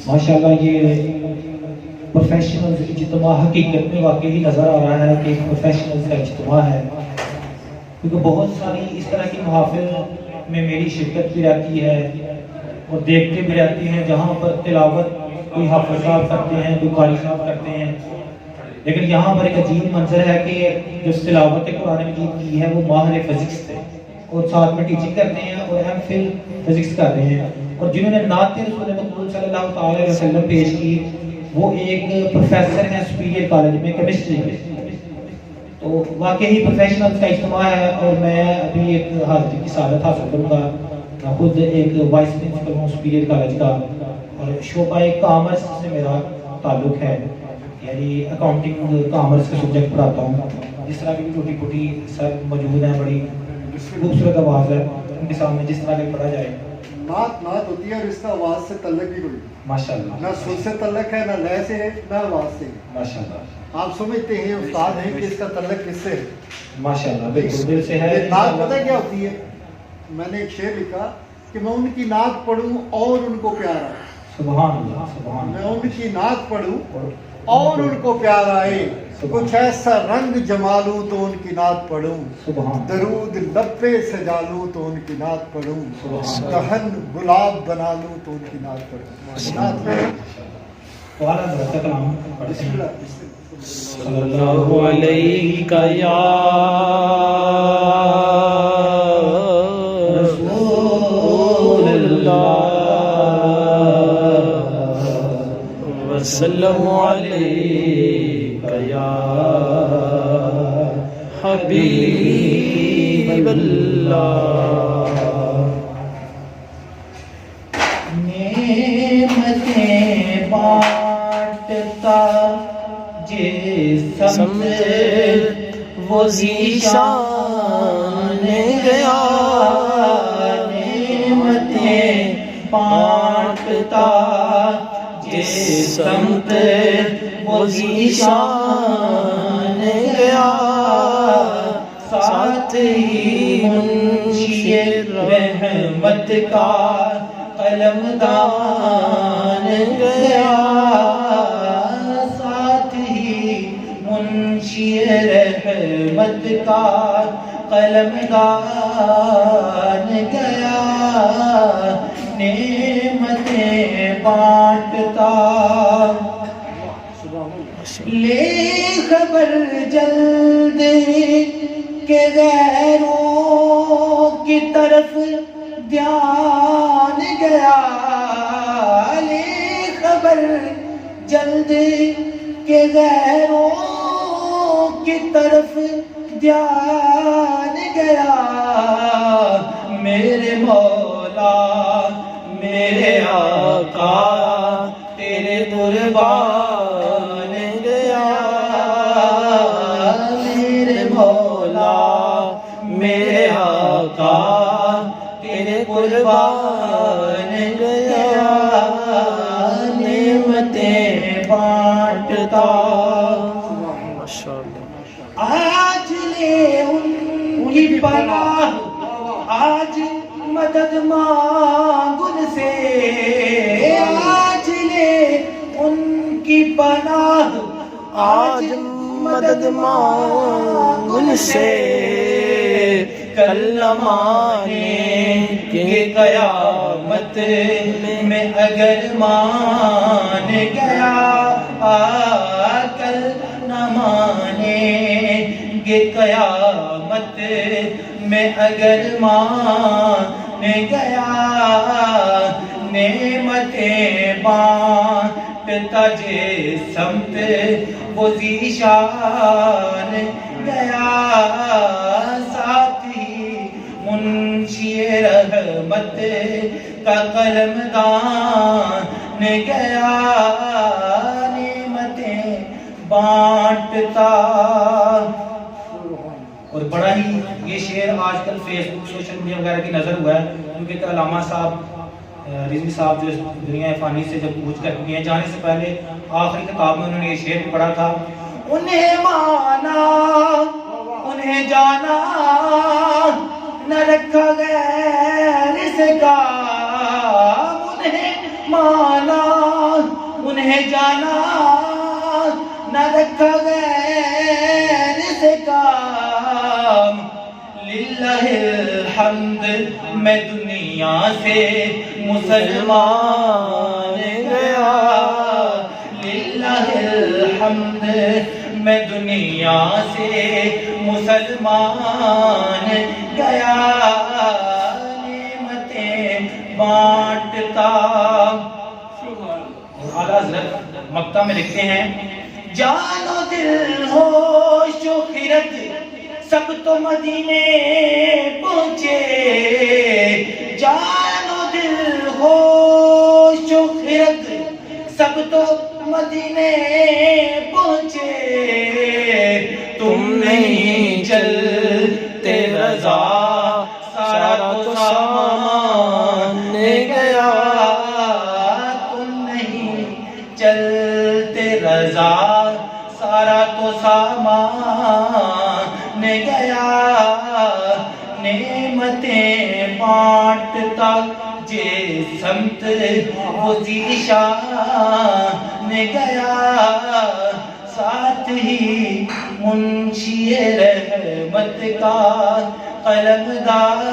ماشاءاللہ یہ پروفیشنلز اجتماع حقیقت میں واقعی نظر آ رہا ہے کہ پروفیشنلز کا اجتماع ہے، کیونکہ بہت ساری اس طرح کی محافل میں میری شرکت بھی رہتی ہے اور دیکھتے بھی رہتے ہیں جہاں پر تلاوت کوئی حافظ صاحب کرتے ہیں، کوئی قاری صاحب کرتے ہیں، لیکن یہاں پر ایک عجیب منظر ہے کہ جو تلاوت قرآن مجید کی ہے وہ ماہر فزکس تھے اور ساتھ میں ٹیچنگ کرتے ہیں اور ایم فل فزکس کر رہے ہیں، اور جنہوں نے نعت رسول مقبول صلی اللہ تعالی علیہ وسلم پیش کی وہ ایک پروفیسر ہیں سپیریئر کالج میں کیمسٹری میں۔ تو واقعی پروفیشنلز کا اجتماع ہے اور میں ابھی ایک حاضری کی سعادت حاصل کروں گا۔ میں خود ایک وائس پرنسپل ہوں سپیریئر کالج کا اور شعبہ کامرس سے میرا تعلق ہے، یعنی اکاؤنٹنگ کامرس کا سبجیکٹ پڑھاتا ہوں۔ جس طرح کی ٹوٹی پھوٹی سر موجود ہیں، بڑی خوبصورت آواز ہے، ان کے سامنے جس طرح کے پڑھا جائے۔ نعت ہوتی ہے اور اس کا آواز سے تعلق بھی کوئی ماشاءاللہ، نہ سر سے تعلق ہے، نہ لے سے ہے، نہ آواز سے ہے۔ ماشاءاللہ، آپ سمجھتے ہیں استاد ہیں کہ اس کا تعلق کس سے ہے؟ ماشاءاللہ، بالکل دل سے ہے۔ نعت پتہ کیا ہوتی ہے؟ میں نے ایک شعر لکھا کہ میں ان کی نعت پڑھوں اور ان کو پیار آئے۔ سبحان اللہ، سبحان میں اللہ، ان کی نعت پڑھوں اور ان کو پیار آئے، کچھ ایسا رنگ جمالوں تو ان کی نعت پڑھوں، سبحان درود لب پہ سجا لوں تو ان کی نعت پڑھوں، دہن گلاب بنا لوں تو ان کی نعت پڑھوں۔ نعت پڑھوں۔ والا درست کلام پڑھتے بسم ہیں۔ اللہ بسم اللہ۔ صلی اللہ علیہ یا رسول اللہ وسلم علیہ یا حبیب اللہ۔ نعمتیں بانٹتا جس سمت وہ ذیشان گیا، نعمتیں بانٹتا جس سمت وہ ذیشان گیا، ساتھ ہی منشی رحمت کا قلم دان گیا، ساتھ ہی منشی رحمت کا قلم دان گیا، نعمتیں بانٹتا لے خبر جلد کہ غیروں کی طرف دھیان گیا، لے خبر جلد کہ غیروں کی طرف دھیان گیا، میرے مولا میرے آقا تیرے قربان گیا، میرے مولا میرے آقا تیرے قربان گیا، نعمتیں بانٹتا آج لے ان کی پناہ، آج مدد مانگ ان سے، آج لے ان کی پناہ، آج مدد مانگ ان سے، کل نہ مانیں گے قیامت میں اگر مان گیا، کل نہ مانیں گے قیامت میں اگر مان گیا، نعمتیں بانٹتا جس سمت وہ ذیشان گیا، ساتھ ہی منشی رحمت کا قلم دان گیا، نعمتیں بانٹتا۔ اور بڑا ہی یہ شعر آج کل فیس بک سوشل میڈیا وغیرہ کی نظر ہوا ہے، کیونکہ علامہ صاحب رضوی صاحب جو دنیا فانی سے جب کوچ کر گئے جانے سے پہلے آخری خطاب میں انہوں نے یہ شعر بھی پڑھا تھا، انہیں مانا انہیں جانا نہ رکھا غیر سے کام، انہیں مانا انہیں جانا نہ رکھا غیر سے کام للہ الحمد میں دنیا سے مسلمان گیا للہ الحمد میں دنیا سے مسلمان گیا نعمتیں بانٹتا اعلیٰ حضرت مکتہ میں لکھتے ہیں جان و دل ہوش و خرد سب تو مدینے پہنچے جان و دل ہوش و خرد سب تو مدینے پہنچے تم نہیں چلتے رضا سارا تو سامان گیا تم نہیں چلتے رضا سارا تو سامان گیا نعمتیں بانٹتا جے سمت وہ ذیشان گیا ساتھ ہی منشی رحمت کا قلمدار